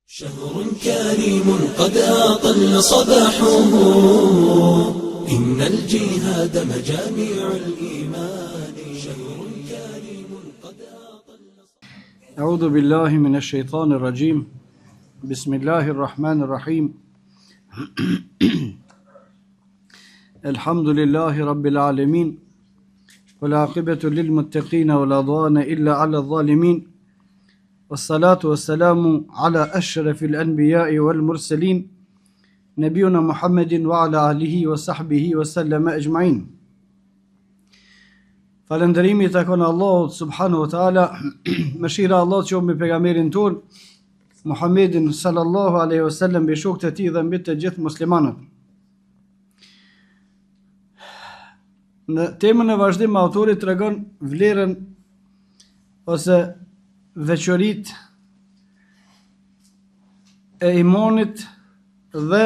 شهر كريم قد أطل صباحه إن الجهاد مجاميع الإيمان شهر كريم قد أطل أعوذ بالله من الشيطان الرجيم بسم الله الرحمن الرحيم الحمد لله رب العالمين والعاقبة للمتقين ولا عدوان إلا على الظالمين والصلاة والسلام على أشرف الأنبياء والمرسلين نبينا محمد وعلى آله وصحبه وسلم أجمعين. Falënderimi takon Allahut subhanahu wa taala, mëshira e Allahut që mbi pejgamberin ton Muhammedin sallallahu alaihi wasallam, mbi shokët e tij dhe mbi të gjithë muslimanët. Në temën e vazhdim autori tregon vlerën ose veçoritë e imanit dhe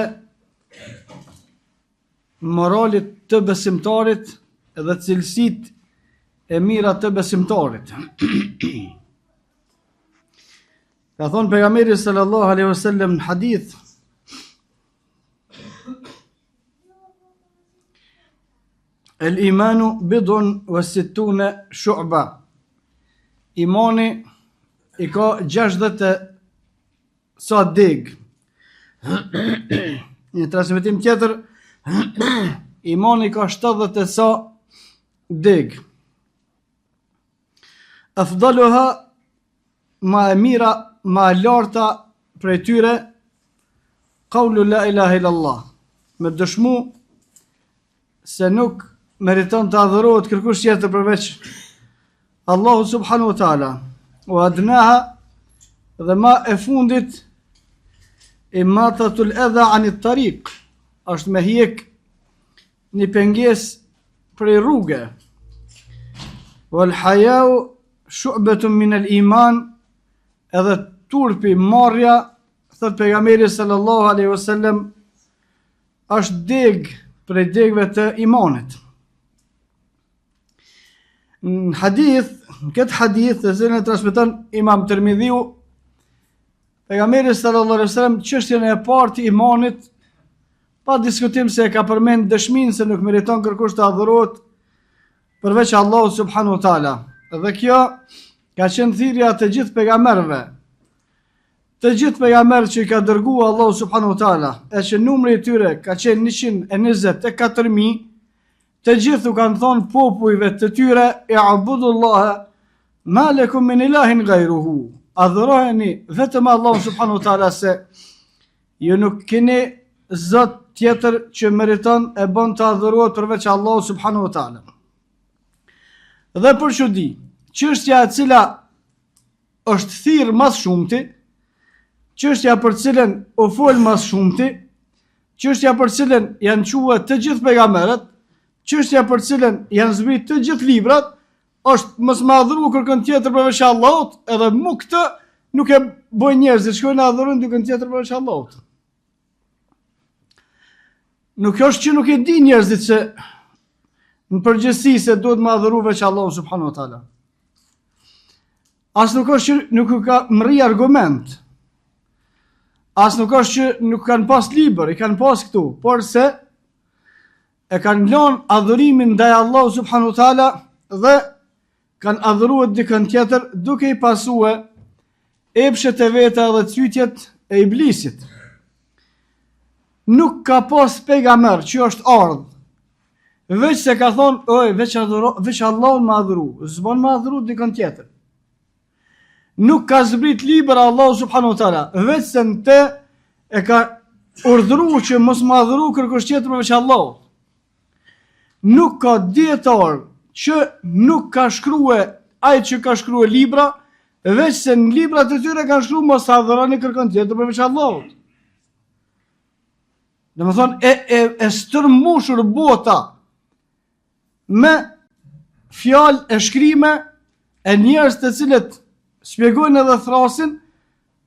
moralit të besimtarit dhe cilësitë e mira të besimtarit. Ka thonë pejgamberi sallallahu alaihi wasallam në hadith: El imanu bidun wa sittuna shu'ba. Imani i ka 60 sa deg. Një transmetim tjetër, imani ka 70 sa deg. Afdaluha, ma e mira, ma e larta prej tyre, qaulu la ilaha illallah, me dëshmu se nuk meriton të adhurohet kërkush tjetër përveç Allahu subhanahu wa taala. Wa adnaha, dhe ma e fundit, imatatul adha anit tariq, është me hjek një pengesë prej rruge. Wal hayau shu'batun min al iman, edhe turpi, marrja, thot pejgamberi sallallahu alaihi wasallam, është deg prej degëve të imanit. Në hadith, në këtë hadith të cilën e transmeton Imam Tirmidhiu, pejgamberi sallallahu alaihi wasallam çështjen e parë të imanit, pa diskutim se e ka përmend dëshminë se nuk meriton kërkush të adhurohet përveç Allahut subhanahu wa taala. Dhe kjo ka qenë thirrja të gjithë pejgamberëve. Të gjithë pejgamberët që i ka dërguar Allahu subhanahu wa taala, e që numri i tyre ka qenë 124.000, të gjithë u kanë thonë popujve të tyre: "I'budullaha ma lakum min ilahin ghayruhu." Adhurojeni vetëm Allahun subhanahu wa taala, se ju nuk keni zot tjetër që meriton e bën të adhurohet përveç Allahut subhanahu wa taala. Dhe për çudi, çështja e cila është thirr mas shumti, çështja për cilën u fol mas shumti, çështja për cilën janë quajtur të gjithë pejgamberët, çështja për cilën janë zbrit të gjithë librat, është mos më adhuru kërkën tjetër përveç Allahut, edhe mu këtë nuk e bojnë njerëzit, shkojnë adhurojnë dikën tjetër përveç Allahut. Nuk është që nuk e di njerëzit se në përgjithësi se duhet më adhuru veç Allahu subhanahu wa taala. As nuk është që nuk ka mri argument. As nuk është që nuk kanë pas libër, i kanë pas këtu, por se e kanë lënë adhurimin ndaj Allahu subhanahu wa taala dhe kanë adhuruar dikën tjetër, duke i pasue epshet e veta dhe cytjet e iblisit. Nuk ka pas pejgamber që është ardhur veç se ka thonë: "Oj, veç Allahun më adhuru, s'bën më adhuru dikën tjetër." Nuk ka zbrit libër Allahu subhanahu wa taala, veç se në te e ka urdhëruar që mos më adhuru kërkush tjetër përveç Allahut. Nuk ka dietar që nuk ka shkruar ai që ka shkruar libra, veç se në librat e tyre kanë shkruar mos adhuroni kërkën tjetër përveç Allahut. Domethënë e stërmushur bota me fjalë e shkrime e njerëz të cilët shpjegojnë edhe thrasin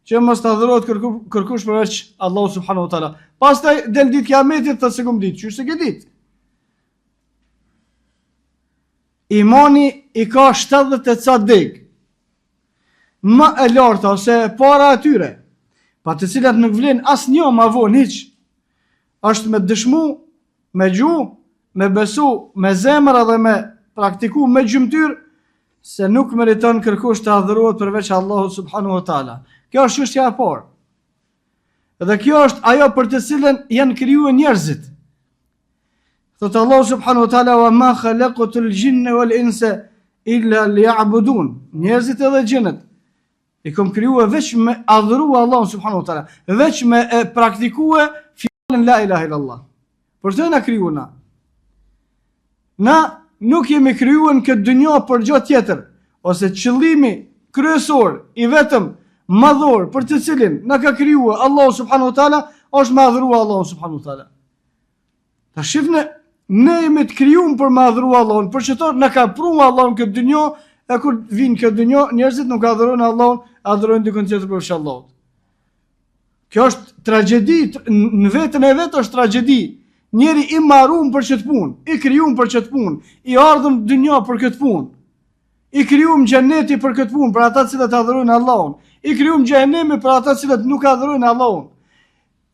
që mos të adhurohet kërkush përveç Allahu subhanahu wa taala. Pastaj del ditë kiametit, thot se kum ditë, çu se ke ditë. Imani i ka 70 ca deg. Më e larta ose e para atyre, pa të cilat nuk vlen asnjë ma vonë hiç, është me dëshmu, me gjuhë, me besu, me zemër dhe me praktiku me gjymtyr se nuk meriton kërkush të adhurohet përveç Allahut subhanahu wa taala. Kjo është çështja e parë. Dhe kjo është ajo për të cilën janë krijuar njerëzit. Thotë Allahu subhanahu wa taala: "Wa ma khalaqtul jinna wal insa illa liya'budun." Njerëzit edhe xhenët i kam krijuar veç me adhuru Allahun subhanahu wa taala, veç me praktikue fjalën la ilaha illallah. Për të na krijuar na nuk jemi krijuar në këtë dynjë për gjë tjetër, ose qëllimi kryesor i vetëm madhor për të cilin na ka krijuar Allahu subhanahu wa taala është me adhuru Allahun subhanahu wa taala. Ta shifni, ne jemi të krijuar për me adhuru Allahun, për çto na ka pruar Allahun këtë dynjë, e kur vinë këtë dynjë njerëzit nuk adhurojnë Allahun, adhurojnë dikon tjetër përveç Allahut. Kjo është tragjedi, në vetën e vetë është tragjedi. Njeri i marrum për këtë punë, i krijuar për këtë punë, i ardhur në dynjë për këtë punë. I krijuar në xheneti për këtë punë, për ata që adhurojnë Allahun. I krijuar në xhenemi për ata që nuk adhurojnë Allahun.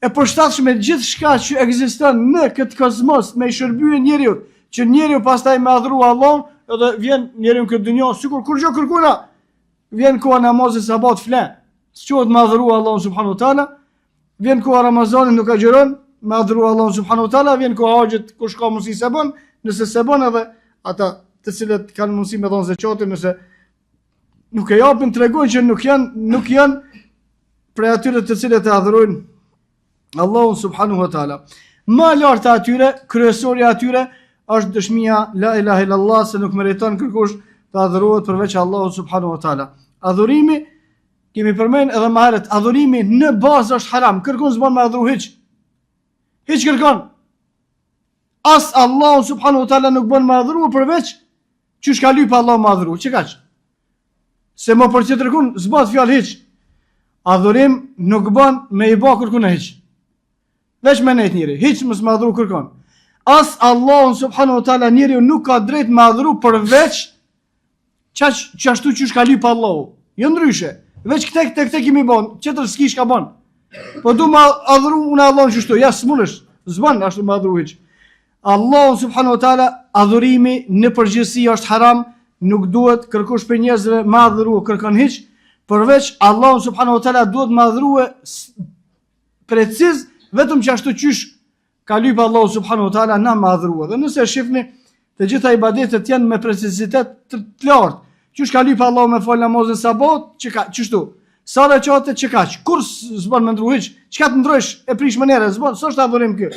E përshtatshme gjithçka që ekziston në këtë kozmos me shërbyen njeriu, që njeriu pastaj me adhuru Allahun, edhe vjen njeriu në këtë dynjë sikur kur gjë kërkona. Vjen koha namazit sabat flan. S'quhet me adhuru Allahun subhanahu wa taala. Vjen koha Ramazanit nuk agjeron, me adhuru Allahun subhanahu wa taala. Vjen koha haxhit kush ka mundësi se bën, nëse se bën edhe ata të cilët kanë mundësi me dhon zakatin, nëse nuk e japin tregojnë që nuk janë prej atyre të cilët e adhurojnë Allahun subhanahu wa taala. Më lart atyre, kryesori atyre është dëshmia la ilaha illallah, se nuk meriton kërkush të adhurohet përveç Allahut subhanahu wa taala. Adhurimi, kemi përmend edhe më herët, adhurimi në bazë është haram. Kërkon s'bën me adhuru hiç. Hiç kërkon. As Allahu subhanahu wa taala nuk bën me adhuru përveç çysh ka lyp Allahu me adhuru. Çka kaq? Se më për çetër kun s'bën fjalë hiç. Adhurim nuk bën me i bë kërkun hiç. Veç me nejt njëri, hiç mos me adhuru kërkon. As Allahu subhanahu wa taala njeriu nuk ka drejt me adhuru përveç çashtu çysh ka lyp Allahu. Jo ndryshe. Veç këte kemi bën, çetër s'kish ka bën. Po du ma adhuru unë Allahun çështu, ja s'munësh, s'bën ashtu me adhuru hiç. Allahu subhanahu wa taala adhurimi në përgjithësi është haram, nuk duhet kërkush për njerëzve me adhuru kërkon hiç, përveç Allahu subhanahu wa taala duhet me adhuru preciz vetëm çashtu çysh ka lyp Allahu subhanahu wa taala na me adhuru. Dhe nëse shifni, të gjitha ibadetet janë me precizitet të lartë. Qysh ka lyp Allahu me fal namazin sabat, çështu. Sa dhe qate që kaq, kur s'bën me ndru hiç, çka të ndrojsh e prish më nere, s'bën, s'është adhurim kë.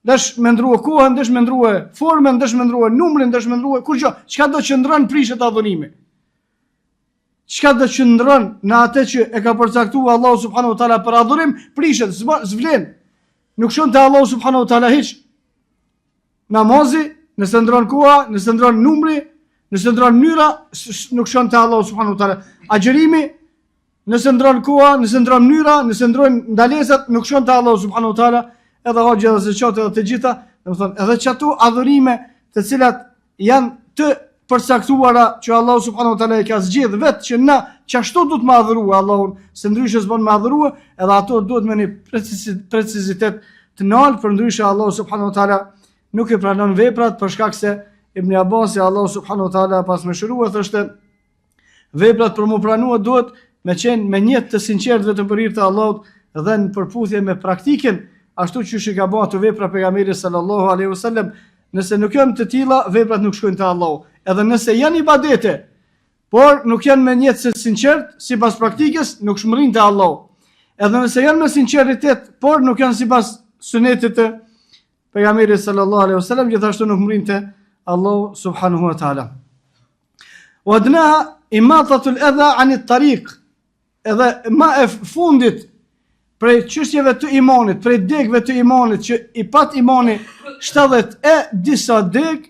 Desh me ndruë kohën, desh me ndruë formën, desh me ndruë numrin, desh me ndruë kur gjë, çka do qëndron prishet adhurimi. Çka do qëndron në atë që e ka përcaktuar Allahu subhanahu wa taala për adhurim, prishet, s'vlen. Nuk shon te Allahu subhanahu wa taala hiç. Namazi, nëse ndron koha, nëse ndron numri, nëse ndron mënyra, nuk shon te Allahu subhanahu wa taala. Agjerimi, nëse ndron koha, nëse ndron mënyra, nëse ndron ndalesat, nuk shon te Allahu subhanahu wa taala. Edhe hoxha edhe zeqat edhe të gjitha, domethënë edhe çato adhurime të cilat janë të përcaktuara që Allahu subhanahu wa taala e ka zgjedhur vetë që na çashtu duhet të adhurojmë Allahun, se ndryshe s'bën me adhurue, edhe ato duhet me një precizitet të lartë, për ndryshe Allahu subhanahu wa taala nuk e pranon veprat, për shkak se Ibn Abbas Allahu subhanahu wa taala pas më shëruar thoshte veprat për mu pranua duhet me qenë me një të sinqert vetëm për hir të Allahut dhe në përputhje me praktikën, ashtu që i ka bërë ato vepra pejgamberi sallallahu alaihi wasallam. Nëse nuk janë të tilla, veprat nuk shkojnë te Allahu. Edhe nëse janë ibadete, por nuk janë me një të sinqert sipas praktikës, nuk shmërin te Allahu. Edhe nëse janë me sinqeritet, por nuk janë sipas sunetit të pejgamberit sallallahu alaihi wasallam, gjithashtu nuk mrin te Allahu subhanahu wa taala. Wa adnaha imatatul adha anit tariq. Edhe ma e fundit prej çështjeve të imanit, prej degëve të imanit që i pat imani 70 e disa degë,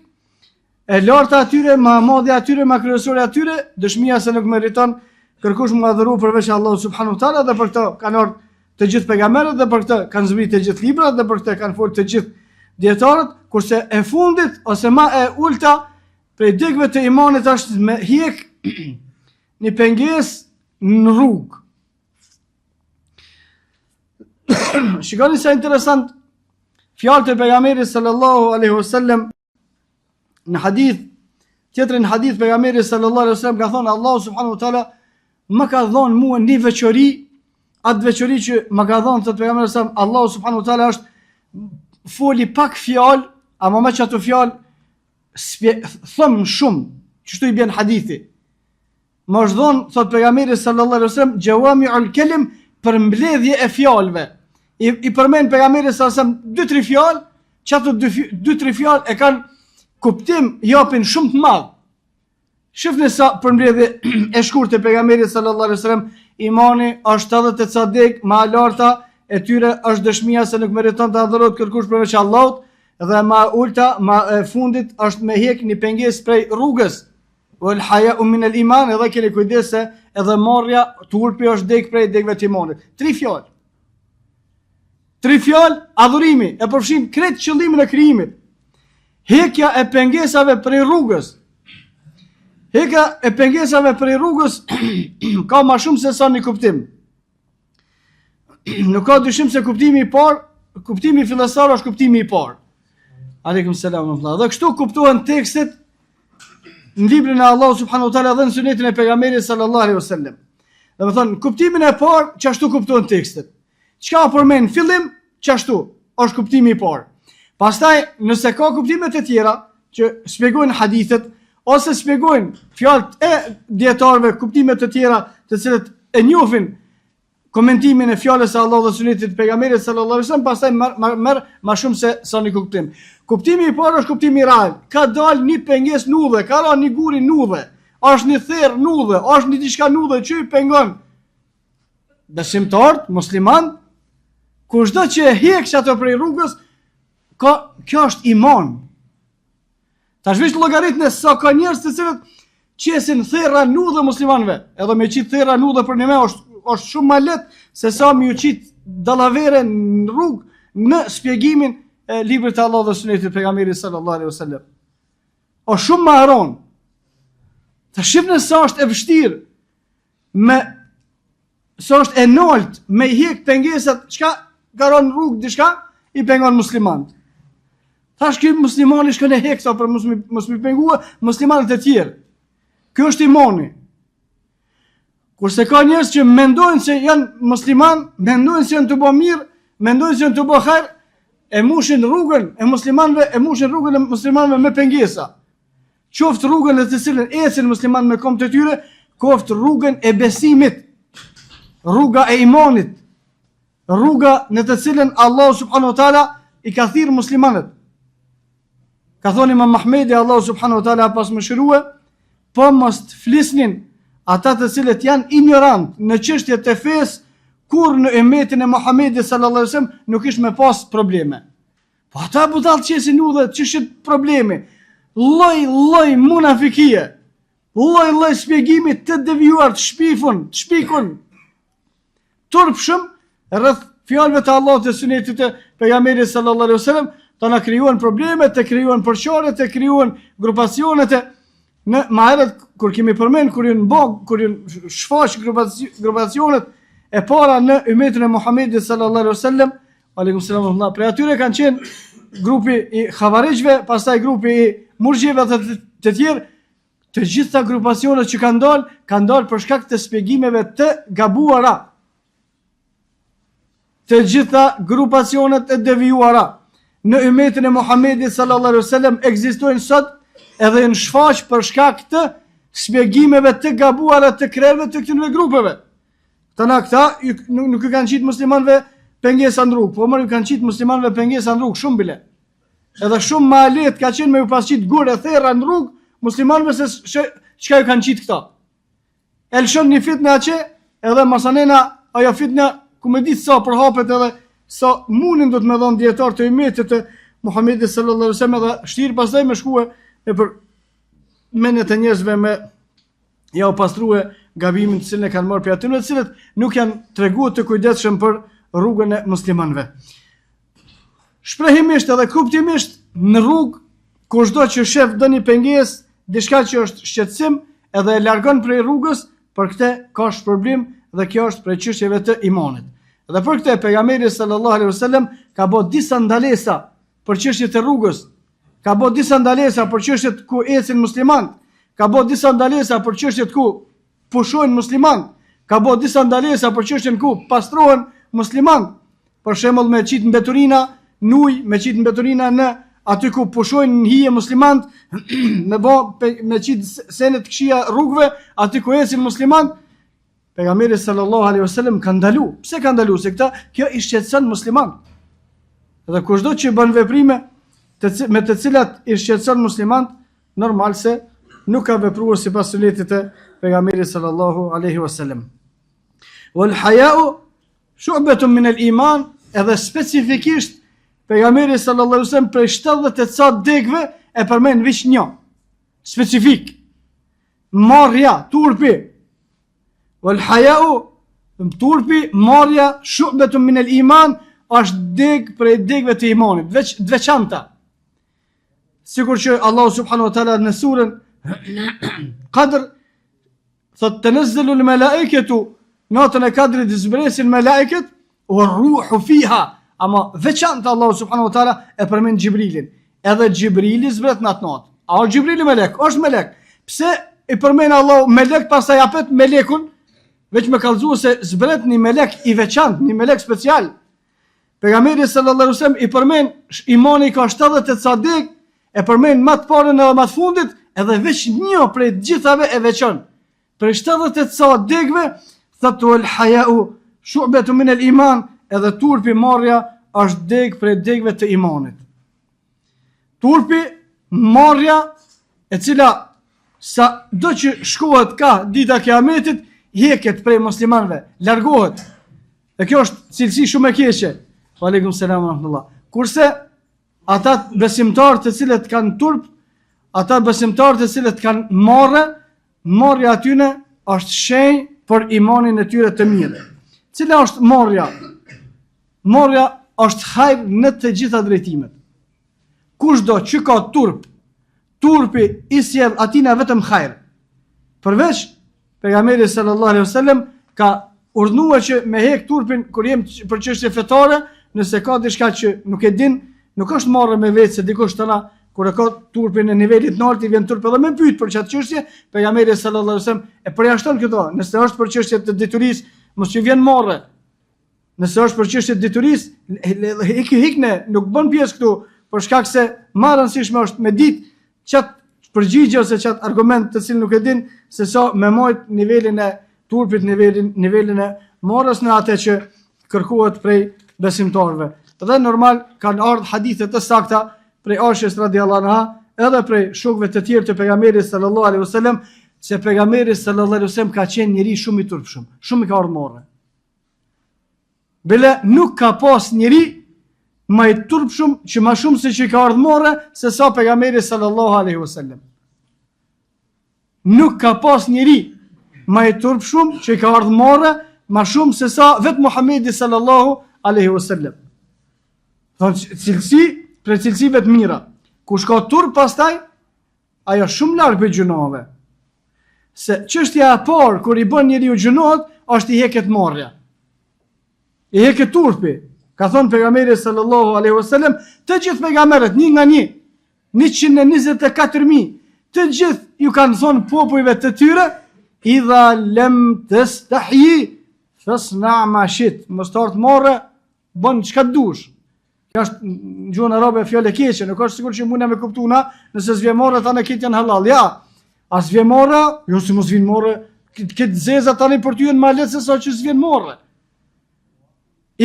e larta atyre, ma madhe atyre, ma kryesore atyre, dëshmia se nuk meriton kërkush më adhuru përveç Allahu subhanahu wa taala, dhe për këtë kanë ardhur të gjithë pejgamberët, dhe për këtë kanë zbritur të gjithë librat, dhe për këtë kanë folur të gjithë dietarët, kurse e fundit ose ma e ulta prej degëve të imanit është me hjek një pengesë në rrugë. Shikoni sa interesant fjalët e pejgamberit sallallahu alaihi wasallam në hadith, tjetër në hadith pejgamberi sallallahu alaihi wasallam ka thonë Allahu subhanahu wa taala më ka dhënë mua një veçori, atë veçori që më ka dhënë thot pejgamberi sallallahu Allahu subhanahu wa taala është foli pak fjalë, ama më që ato fjalë thëm shumë, çështu i bën hadithi. Më është dhënë thot pejgamberi sallallahu alaihi wasallam jawami'ul kalim, për mbledhje e fjalëve. I përmend pejgamberi sallallahu alaihi wasallam 2-3 fjalë, që ato 2-3 fjalë e kanë kuptim japin shumë të madh. Shifni sa përmbledhje e shkurtë e pejgamberit sallallahu alaihi wasallam, imani është edhe te cadek, më e larta e tyre është dëshmia se nuk meriton të adhurohet kërkush përveç Allahut, dhe më e ulta, më e fundit është me hek një pengesë prej rrugës. Wal haya'u min al iman, edhe keni kujdes se edhe marrja turpi është dek prej dekëve të imanit. 3 fjalë. 3 fjalë adhurimi e përfshin krejt qëllimin e krijimit. Hekja e pengesave prej rrugës. Hekja e pengesave prej rrugës ka ma shumë se sa një kuptim. Nuk ka dyshim se kuptimi i parë, kuptimi fillestar është kuptimi i parë. Aleikum selam wa rahmatullah. Dhe kështu kuptohen tekstet në librin e Allahu subhanahu wa taala dhe në sunetin e pejgamberit sallallahu alaihi wasallam. Do të thonë kuptimin e parë çashtu kuptohen tekstet. Çka përmend fillim, çashtu është kuptimi i parë. Pastaj, nëse ka kuptime të tjera që shpjegojnë hadithet ose shpjegojnë fjalët e dietarëve, kuptime të tjera të cilët e njohin komentimin e fjalës së Allahut dhe sunetit të pejgamberit sallallahu alaihi wasallam, pastaj merr më shumë se sa një kuptim. Kuptimi i parë është kuptimi real. Ka dalë një pengesë në udhë, ka ra një guri në udhë, është një therr në udhë, është një diçka në udhë që i pengon besimtarët, musliman, kushdo që e hiq ato prej rrugës, kjo është iman. Tash veç llogaritën sa ka njerëz të cilët qesin therra në udhë muslimanëve, edhe me qit therra në udhë për një është shumë më lehtë se sa më u qit dallavere në rrugë në shpjegimin e librit të Allahut dhe sunetit të pejgamberit sallallahu alaihi wasallam. O shumë më haron. Ta shihni sa është e vështirë sa është e nalt me hiq pengesat, çka garon rrugë diçka i pengon muslimanët. Tash ky muslimani shkon e heksa për mos mi pengua muslimanët e tjerë. Ky është imani. Kurse ka njerëz që mendojnë se janë musliman, mendojnë se janë të bëjë mirë, mendojnë se janë të bëjë hajër, e mushin rrugën e muslimanëve me pengesa. Qoftë rrugën e të cilën ecin muslimanët me kom të tyre, qoftë rrugën e besimit, rruga e imanit, rruga në të cilën Allahu subhanahu wa taala i ka thirrë muslimanët. Ka thonë Imam Mahmedi, Allahu subhanahu wa taala pas mëshirue, po mos të flisnin ata të cilët janë ignorant në çështjet e fesë, kur në umetin e Muhamedit sallallahu alaihi wasallam nuk ishte me pas probleme. Po ata budall qesin udhë çështjet probleme, lloj munafikie, lloj shpjegimi të devijuar, të shpikun, turpshëm rreth fjalëve të Allahut dhe sunetit të pejgamberit sallallahu alaihi wasallam, të na krijuan probleme, të krijuan përçarje, të krijuan grupacionet në marrët kur kemi përmend kur janë shfaq grupacionet e para në umetin e Muhamedit sallallahu alaihi wasallam, aleikum selam wa për atyre kanë qenë grupi i Khawarijve, pastaj grupi i Murxhive dhe të tjerë. Të gjitha grupacionet që kanë dalë për shkak të shpjegimeve të gabuara. Të gjitha grupacionet e devijuara në umetin e Muhamedit sallallahu alaihi wasallam ekzistojnë sot edhe në shfaq për shkak të shpjegimeve të gabuara të krerëve të këtyre grupeve. Këta nuk i kanë qitë muslimanëve pengesa në rrugë, po më kanë qitë muslimanëve pengesa në rrugë shumë bile. Edhe shumë më lehtë ka qenë me u pasqit gurë therra në rrugë muslimanëve se çka ju kanë qitë këta. Elshon një fitnë aqe, edhe masanena ajo fitnë ku me ditë sa për hapet edhe sa munin do të me dhonë djetar të umetit të Muhamedit sallallahu alaihi wasallam edhe shtirë pastaj me shkue e për menet e njerëzve me ja u pastrue gabimin të cilën e kanë marrë për atyre të cilët nuk janë treguar të kujdesshëm për rrugën e muslimanëve. Shprehimisht edhe kuptimisht në rrugë kushdo që shef doni pengesë, diçka që është shqetësim edhe e largon prej rrugës, për këtë ka shpërblim dhe kjo është prej çështjeve të imanit. Dhe për këtë pejgamberi sallallahu alaihi wasallam ka bë disa ndalesa për çështjet e rrugës, ka bë disa ndalesa për çështjet ku ecin muslimanët, ka bë disa ndalesa për çështjet ku pushojnë muslimanët, ka bë disa ndalesa për çështjen ku pastrohen muslimanët. Për shembull me qit mbeturina në ujë, me qit mbeturina në aty ku pushojnë në hije muslimanët, me qit senet këshia rrugëve, aty ku ecin muslimanët. Pejgamberi sallallahu alaihi wasallam ka ndalu. Pse ka ndalu? Se kjo i shqetëson muslimanët. Dhe kushdo që bën veprime me të cilat i shqetëson muslimanët, normal se nuk ka vepruar sipas sunetit të pejgamberit sallallahu alaihi wasallam. Wal haya'u shu'batun min al-iman, edhe specifikisht pejgamberi sallallahu alaihi wasallam për 70 ca degëve e përmend veç një. Specifik. Marrja, turpi. Wal haya'u, turpi, marrja, shu'batun min al-iman, është degë prej degëve të imanit, veçanta. Sikur që Allahu subhanahu wa taala në surën Qadr thot tanazzalu al-malaikatu, natën e Kadrit zbresin melekët, wa ruhu fiha, ama veçanta Allahu subhanahu wa taala e përmend Xhibrilin. Edhe Xhibrili zbret në atë natë. A është Xhibrili melek? Është melek. Pse i përmend Allahu melek pastaj japet melekun? Veç me kallëzua se zbret një melek i veçantë, një melek special. Pejgamberi sallallahu alaihi wasallam i përmend imani ka 70 ca degë, e përmend më të parën edhe më të fundit, edhe veç një prej gjithave e veçon. Për 70 ca degëve thotë wal haya'u shu'batun min al-iman, edhe turpi, marrja, është degë prej degëve të imanit. Turpi, marrja, e cila sa do që shkohet ka dita e kiametit, heket prej muslimanëve, largohet. Dhe kjo është cilësi shumë e keqe. Aleikum selam wa rahmatullah. Kurse ata besimtarë të cilët kanë turp, ata besimtarë të cilët kanë marrja atyne është shenjë për imanin e tyre të mirë. Cila është marrja? Marrja është hajr në të gjitha drejtimet. Kushdo që ka turpi i sjell atina vetëm hajr. Përveç pejgamberi sallallahu alaihi wasallam ka urdhnuar që me hek turpin kur jem për çështje fetare, nëse ka diçka që nuk e din, nuk është marrë me vetë se dikush tëna kur e ka turpin në nivelit lartë i vjen turp edhe me pyet për çatë çështje, pejgamberi sallallahu alaihi wasallam e përjashton këto. Nëse është për çështje të diturisë, mos ju vjen marrë. Nëse është për çështje të diturisë, hikne nuk bën pjesë këtu për shkak se më e rëndësishme është me ditë çatë përgjigje ose çatë argument të cilin nuk e din se sa me marrë nivelin e turpit, nivelin e marrës në atë që kërkohet prej besimtarëve. Dhe normal kanë ardhur hadithe të sakta prej Aishës radhiyallahu anha, edhe prej shokëve të tjerë të pejgamberit sallallahu alaihi wasallam, se pejgamberi sallallahu alaihi wasallam ka qenë njeri shumë i turpshëm, shumë i ka ardhur marrë. Bile nuk ka pas njeri më i turpshëm që më shumë se që ka ardhur marrë se sa pejgamberi sallallahu alaihi wasallam. Nuk ka pas njeri më i turpshëm që ka ardhur marrë më shumë se sa vetë Muhamedi sallallahu alaihi wasallam. Thonë cilësi për cilësive të mira. Kush ka turp pastaj, ajo shumë larg për gjunave. Se çështja e parë kur i bën njeriu gjunohet, është i heket marrja. I heket turpi. Ka thonë pejgamberi sallallahu alaihi wasallam, të gjithë pejgamberët një nga një, 124.000, të gjithë ju kanë thonë popujve të tyre, idha lam tastahi fasna ma shit, mos të marrë, bën çka dush. Kjo është në gjuhën arabe fjalë e keqe, nuk është sigurt që mundna me kuptuna, nëse s'vjen marrë tani këtë janë halal. Ja, as vjen marrë, jo si mos vjen marrë, këtë zeza tani për ty janë më lehtë se sa që s'vjen marrë.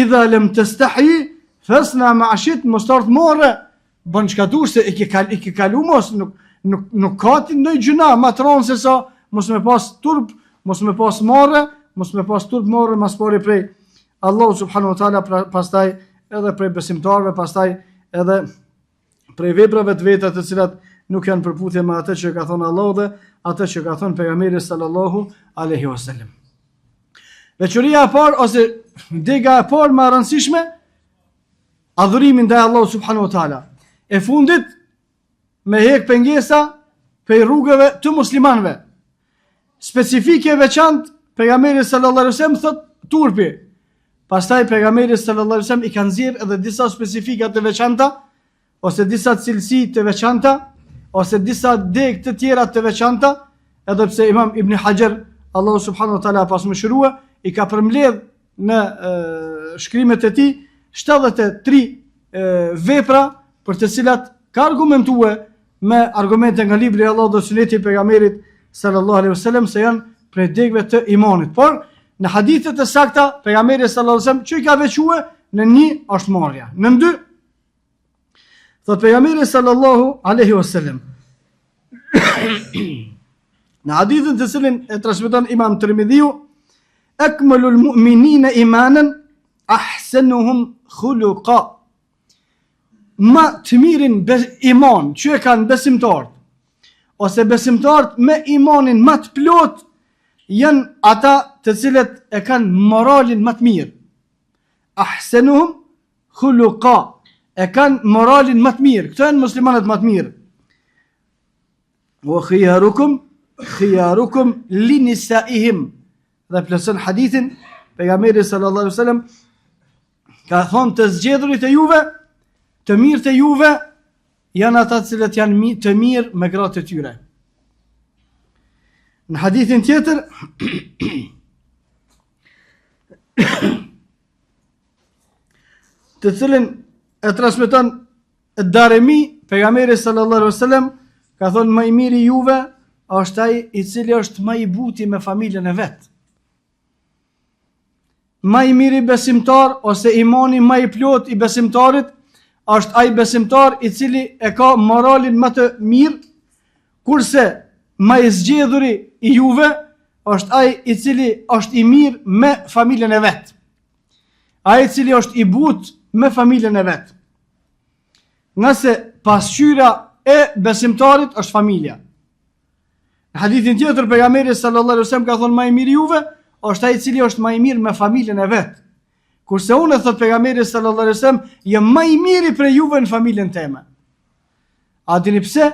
Idha lam tastahi fasna ma shit, mos të marrë, bën çka dush se i ke kalu mos, nuk ka ti ndonjë gjuna më të rëndë se sa mos me pas turp, mos me pas marrë, mos me pas turp marrë, mas pari prej Allahu subhanahu wa taala, pastaj edhe prej besimtarëve, pastaj edhe prej veprave të veta të cilat nuk janë përputhje me atë që ka thënë Allahu dhe atë që ka thënë pejgamberi sallallahu alaihi wasallam. Veçoria e parë ose dega e parë më e rëndësishme, adhurimin ndaj Allahut subhanahu wa taala. E fundit me hek pengesa prej rrugëve të muslimanëve. Specifike e veçantë, pejgamberi sallallahu alaihi wasallam thot turpi. Pastaj pejgamberi sallallahu alaihi wasallam i ka nxjerrë edhe disa specifika të veçanta, ose disa cilësi të veçanta, ose disa deg të tjera të veçanta, edhe pse Imam Ibn Hajar, Allahu subhanahu wa taala pas mëshirua, i ka përmbledh në shkrimet e tij 73 vepra për të cilat ka argumentuar me argumente nga libri i Allahut dhe suneti i pejgamberit sallallahu alaihi wasallam se janë prej degëve të imanit. Por në hadithe të sakta pejgamberi sallallahu alaihi wasallam që i ka veçuar në një është marrja. Në dy thot pejgamberi sallallahu alaihi wasallam në hadithin të cilin e transmeton Imam Tirmidhiu, akmalul mu'minina imanan ahsanuhum khuluqa. Ma të mirin iman që e kanë besimtarët, ose besimtarët me imanin më të plot, janë ata të cilët e kanë moralin më të mirë. Ahsanuhum khuluqa, e kanë moralin më të mirë. Këto janë muslimanët më të mirë. Wa khiyarukum linisaihim. Dhe plotson hadithin pejgamberi sallallahu alaihi wasallam ka thonë të zgjedhurit e juve, të mirët e juve janë ata të cilët janë të mirë me gratë e tyre. Në hadithin tjetër të cilin e transmeton Darimi, pejgamberi sallallahu alaihi wasallam ka thonë më i miri juve është ai i cili është më i buti me familjen e vet. Më i miri besimtar ose imani më i plot i besimtarit është ai besimtar i cili e ka moralin më të mirë, kurse më i zgjedhuri i juve është ai i cili është i mirë me familjen e vet. Ai i cili është i butë me familjen e vet. Nëse pasqyra e besimtarit është familja. Në hadithin tjetër pejgamberi sallallahu alaihi wasallam ka thonë më i miri juve është ai i cili është më i mirë me familjen e vet. Kurse unë thot pejgamberi sallallahu alaihi wasallam jam më i miri për juve në familjen time. A dini pse?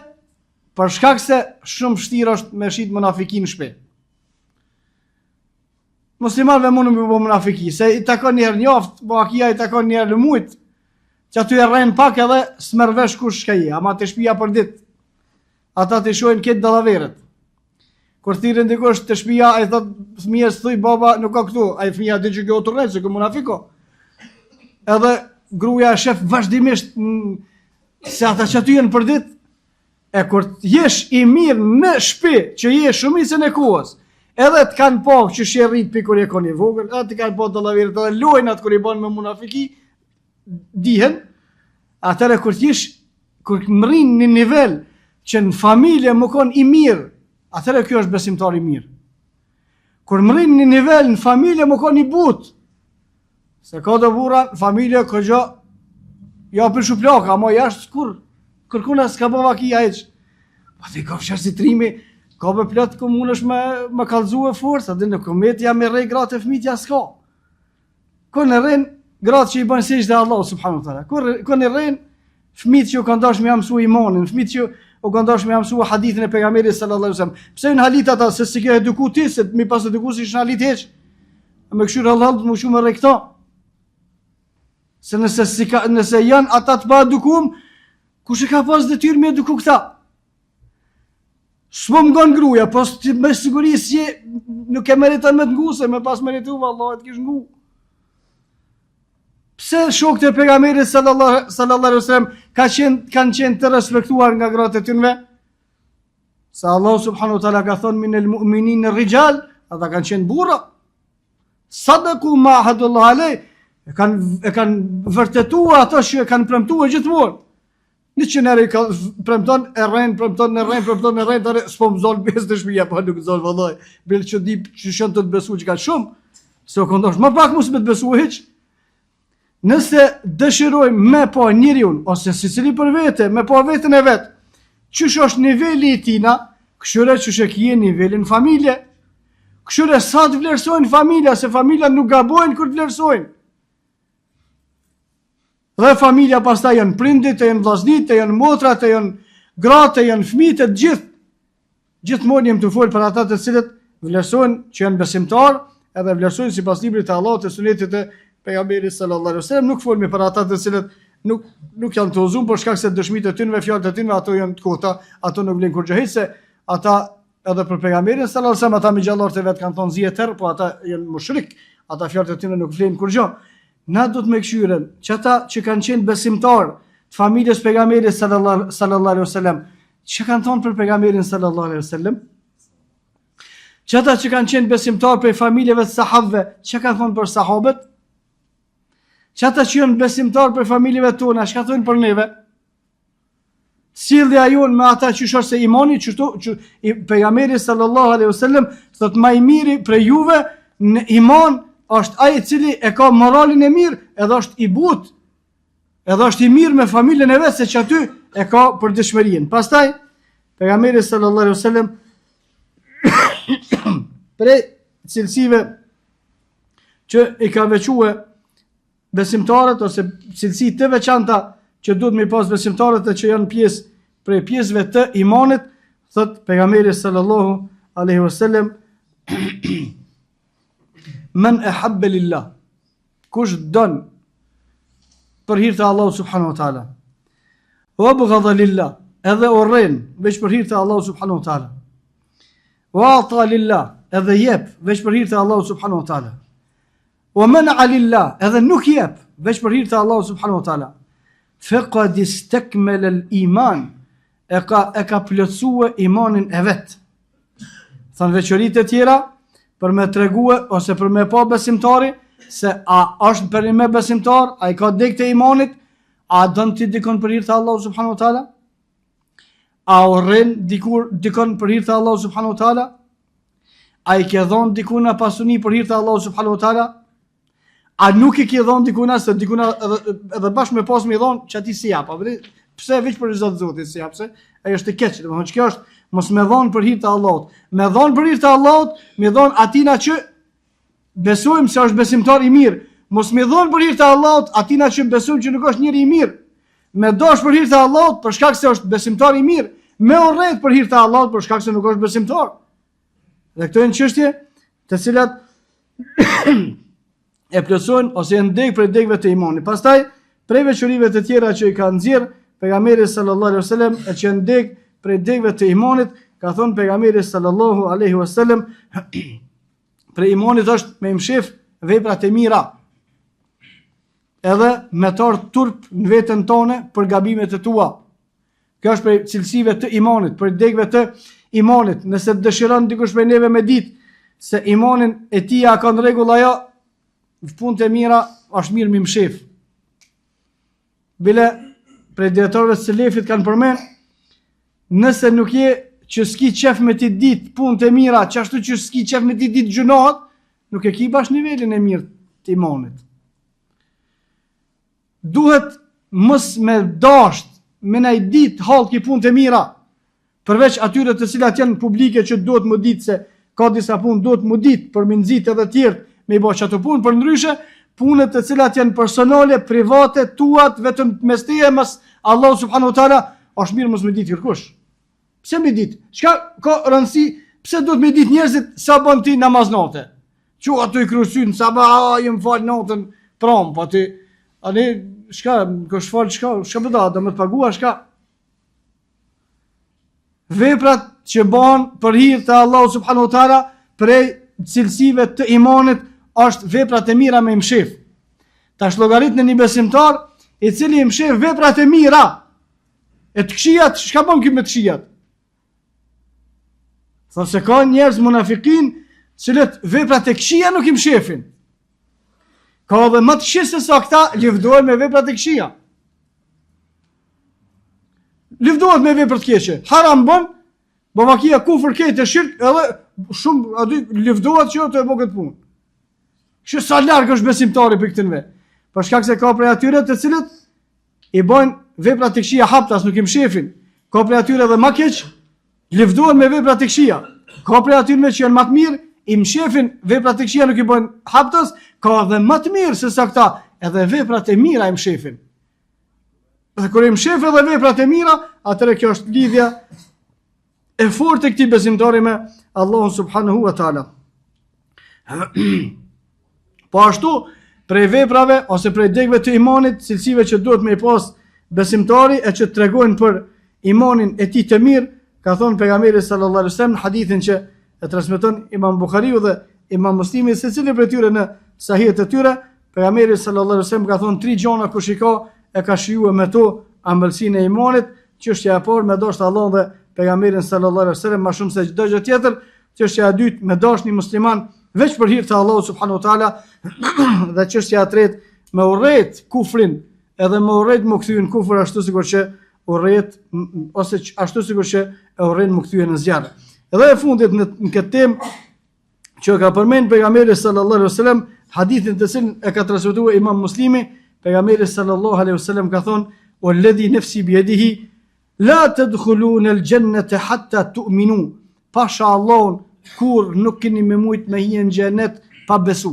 Për shkak se shumë vështirë është me shit munafiki në shtëpi. Muslimanëve mund të bëjnë munafiki, se i takon një herë njoftë, po akia i takon një herë në mujt, që aty e rren pak edhe s'merr vesh kush ka i, ama të shtëpia për ditë. Ata të shohin këtë dallaverët. Kur thirrën dikush të shtëpia, ai thot fëmijës thuj baba nuk ka këtu, ai fëmia di që kjo turrë se kjo munafiko. Edhe gruaja shef vazhdimisht se ata që aty janë për ditë, e kur jesh i mirë në shtëpi, që je shumicën e kohës, edhe të kanë po që shërrit për kur e koni vogël, edhe të kanë po dallaverët edhe lojnë atë kur i bën me munafiki, dihen, atëre kur mrin në nivel që në familje më kon i mirë, atëre kjo është besimtar i mirë. Kur mrin në nivel në familje më kon i butë, se ka do burra në familje këgjo, ja për shuplaka, ama jashtë kur, kërkuna s'ka bëva kia eq. Pa të i ka fshar si trimi, ka për plët ku mund është me kalzu e forës, adhe në komet jam e rej gratë e fmit ja s'ka. Kër në rejnë, gratë që i bënë sesh dhe Allah, subhanu tëra. Kër në rejnë, fmit që u kanë dash me jamësu imanin, fmit që u kanë dash me jamësu hadithin e pejgamberit sallallahu alaihi wasallam. Pse në halit ata, se si ke eduku ti, se mi pas eduku si shë në halit heq, me këshur Allah të më shumë e rekta. Se nëse janë ata të pa edukum, kush e ka pas detyrë me eduku këta? S'mo më ngon gruja, pas me siguri si nuk e meriton me të ngu, se me pas meritu, Allah e të kish ngu. Pse shokët e pejgamberit sallallahu alaihi wasallam kanë qenë të respektuar nga gratë e tyre? Se Allah subhanahu wa taala ka thonë minel mu'minin rijal, ata kanë qenë burra. Sadaku ma ahadullah alai, e kanë vërtetuar ato që e kanë premtuar gjithmonë. Në që nërë i ka premton e rejnë, s'po më zonë besë të shpija, pa nuk zonë vëllaj, bilë që di që shënë të të besu që ka shumë, se o këndosh, ma pak musë me të besu heq. Nëse dëshirojmë me po njëriun, ose si cili për vete, me po vetën e vetë, qësh është nivelli i tina, këshyre qësh e kje nivelin familje, këshyre sa të vlerësojnë familja, se familja nuk gabojnë kër të vlerësojnë. Dhe familja pastaj janë prindit, e janë vllaznit, e janë motrat, e janë gratë, e janë fëmijët e gjithë. Gjithmonë jam të folë për ata të cilët vlerësojnë që janë besimtar, edhe vlerësojnë sipas librit të Allahut e sunetit të pejgamberi sallallahu alaihi wasallam nuk folmi për ata të cilët nuk janë të uzuar për shkak se dëshmitë e tyre, fjalët e tyre ato janë të kota, ato nuk vlen kur gjë se ata edhe për pejgamberin sallallahu alaihi wasallam ata me gjallarët e vet kanë thonë zjeter, po ata janë mushrik, ata fjalët e tyre nuk vlen kur gjë. Na do të me këshyren që ata që kanë qenë besimtar të familjes pejgamberit sallallahu alaihi wasallam, që kanë thonë për pejgamberin sallallahu alaihi wasallam, që ata që kanë qenë besimtar për familjeve të sahabëve, që kanë thonë për sahabët, që ata që janë besimtar për familjeve tona, që kanë thonë për neve, sjellja jonë me ata që shoh se imani që pejgamberi sallallahu alaihi wasallam thotë më i miri për juve në iman është ai i cili e ka moralin e mirë, edhe është i butë, edhe është i mirë me familjen e vet, se që aty e ka për dëshmërinë. Pastaj pejgamberi sallallahu alaihi wasallam prej cilësive që i ka veçue besimtarët ose cilësi të veçanta që duhet me pas besimtarët e që janë pjesë prej pjesëve të imanit, thot pejgamberi sallallahu alaihi wasallam men ahabba lillah, kush don për hir të Allahut subhanahu wa taala, wa abghadha lillah, edhe urren veç për hir të Allahut subhanahu wa taala, wa ata lillah, edhe jep veç për hir të Allahut subhanahu wa taala, wa man'a lillah, edhe nuk jep veç për hir të Allahut subhanahu wa taala, faqad istakmala al-iman, e ka plotësue imanin e vet. Thanë veçoritë e tjera për me tregue ose për me pa besimtari se a është për me besimtar, a i ka dek të imanit, a dënë ti dikon për hir të Allahu subhanahu wa taala, a urren dikon për hir të Allahu subhanahu wa taala, a i ke dhon dikuna pasuni për hir të Allahu subhanahu wa taala, a nuk i ke dhon dikuna se dikuna edhe bashkë me pas me dhon që ati si jap, pse veç për Zot Zotit si jap, se ai është i keq, domethënë kjo është mos me dhon për hir të Allahut. Me dhon për hir të Allahut, me dhon atina që besojmë se është besimtar i mirë. Mos me dhon për hir të Allahut atina që besojmë që nuk është njeri i mirë. Me dosh për hir të Allahut për shkak se është besimtar i mirë. Me urrejt për hir të Allahut për shkak se nuk është besimtar. Dhe këto janë çështje të cilat e plotësojnë ose janë deg për degëve të imanit. Pastaj prej veçorive të tjera që i ka nxjerr pejgamberi sallallahu alaihi wasallam e që janë deg prej degëve të imanit, ka thonë pejgamberi sallallahu alaihi wasallam, prej imanit është me imshef veprat e mira, edhe me tar turp në veten tonë për gabimet e tua. Kjo është prej cilësive të imanit, për degëve të imanit. Nëse dëshiron dikush prej neve me ditë se imanin e tij ka në rregull ajo, punët e mira është mirë me imshef. Bile prej drejtorëve të selefit kanë përmend, nëse nuk je që s'ki qef me ti dit punët e mira, që ashtu që s'ki qef me ti dit gjunohat, nuk e ki bash nivelin e mirë të imanit. Duhet mos me dasht, me nej dit halë ki punët e mira, përveç atyre të cilat janë publike që duhet më ditë se ka disa punë duhet më ditë për më nëzit edhe tjertë me i bo që ato punë, për ndryshe punët të cilat janë personale, private, tuat, vetëm mes teje, mes Allah subhanahu wa taala, është mirë mos me ditë kërkush. Pse me ditë? Çka ka rëndësi? Pse duhet me ditë njerëzit sa bën ti namaz natë? Çu ato i krysyn sa ba i fal natën prom, po ti ani çka kush fal çka do më të paguash çka? Veprat që bën për hir të Allahu subhanahu wa taala prej cilësive të imanit është veprat e mira me imshef. Tash llogarit në një besimtar i cili imshef veprat e mira. E të këqijat, çka bën ky me të këqijat? Thonë se ka njerëz munafikin, cilët veprat e këqija nuk i mshefin. Ka edhe më të këqij se sa këta lëvdohen me veprat e këqija. Lëvdohet me vepra të keqe. Haram bën, babakia kufër këtë shirk, edhe shumë aty lëvdohet që të bëjë këtë punë. Kështu sa larg është besimtari për këtë ve. Për shkak se ka prej atyre të cilët i bojnë veprat të këqija haptas, nuk i mshefin. Ka prej atyre edhe më keq, lëvdohen me veprat të këqija. Ka prej atyre që janë më të mirë, i mshefin veprat të këqija, nuk i bojnë haptas, ka edhe më të mirë se sa këta, edhe veprat e mira i mshefin. Dhe kur i mshef edhe veprat e mira, atëherë kjo është lidhja e fortë e këtij besimtari me Allahun subhanahu wa taala. Po ashtu prej veprave ose prej degëve të imanit, cilësive që duhet me i pas besimtari e që tregojnë për imanin e tij të mirë, ka thonë pejgamberi sallallahu alaihi wasallam në hadithin që e transmeton Imam Buhariu dhe Imam Muslimi, secili prej tyre në sahihet e tyre, pejgamberi sallallahu alaihi wasallam ka thonë 3 gjona kush i ka e ka shijuar me to ambëlsinë e imanit. Çështja e parë me dashur Allahun dhe pejgamberin sallallahu alaihi wasallam më shumë se çdo gjë tjetër. Çështja e dytë me dashur një musliman veç për hir të Allahut subhanahu wa taala dhe çështja e tretë me urrejt kufrin edhe me urrejt më kthyen kufër ashtu sikur që urrejt ose ashtu sikur që e urrejn më kthyen në zjarr. Edhe e fundit në këtë temë që ka përmend pejgamberi sallallahu alaihi wasallam, hadithin të cilin e ka transmetuar Imam Muslimi, pejgamberi sallallahu alaihi wasallam ka thonë: "Walladhi nafsi biyadihi la tadkhuluna al-jannata hatta tu'minu." Pasha Allahun, kur nuk keni me mujt me hije në xhenet pa besu.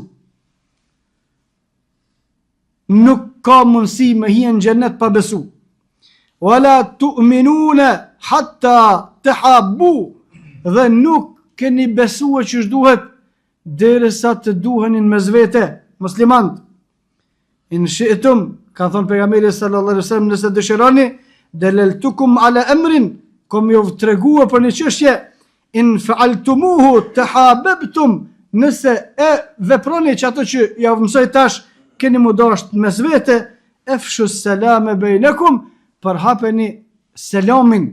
Nuk ka mundësi me hije në xhenet pa besu. Wala tu'minuna hatta tahabbu. Dhe nuk keni besuar që duhet derisa të duhenin mes vete, muslimant. In shi'tum, ka thonë pejgamberi sallallahu alaihi wasallam, nëse dëshironi, dalaltukum ala amrin, kom ju tregua për një çështje, in fa'altumuhu tahabbtum, nëse e veproni që ato që ja mësoj tash, keni mu dasht mes vete, efshu selame bejnekum, përhapeni selamin,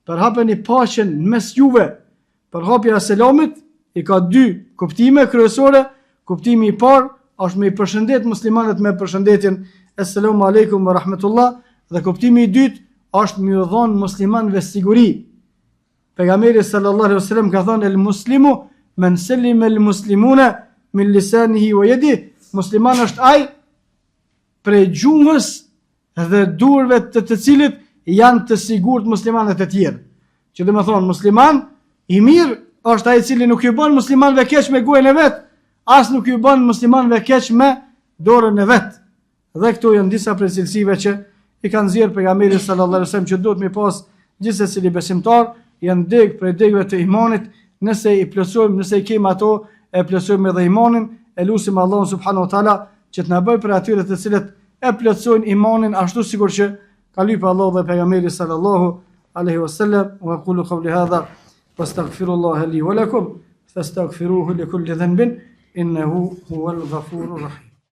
përhapeni paqen mes juve. Përhapja e selamit i ka 2 kuptime kryesore. Kuptimi i parë është me i përshëndet muslimanët me përshëndetjen Assalamu alaikum wa rahmatullah, dhe kuptimi i dytë është me u dhënë muslimanëve siguri. Pejgamberi sallallahu alaihi wasallam ka thënë: "El muslimu man salima al muslimuna min lisanihi wa yadihi." Musliman është ai prej gjuhës dhe durve të cilit janë të sigurt muslimanët e tjerë. Që do të thonë musliman i mirë është ai i cili nuk i bën muslimanëve keq me gojën e vet, as nuk i bën muslimanëve keq me dorën e vet. Dhe këto janë disa prej cilësive që i kanë nxjerrë pejgamberi sallallahu alaihi wasallam që duhet mi pas gjithsesi besimtar, janë degë prej degëve të imanit. Nëse i plotësojmë, nëse i kemi ato, e plotësojmë edhe imanin. E lutim Allahun subhanahu wa taala që të na bëjë për atyre të cilët e plotësojnë imanin ashtu sikur që ka lypë Allahu dhe pejgamberi sallallahu alaihi wasallam. Wa aqulu qawli hadha wastaghfirullaha li wa lakum fastaghfiruhu li kulli dhanbin innahu huwal ghafurur rahim.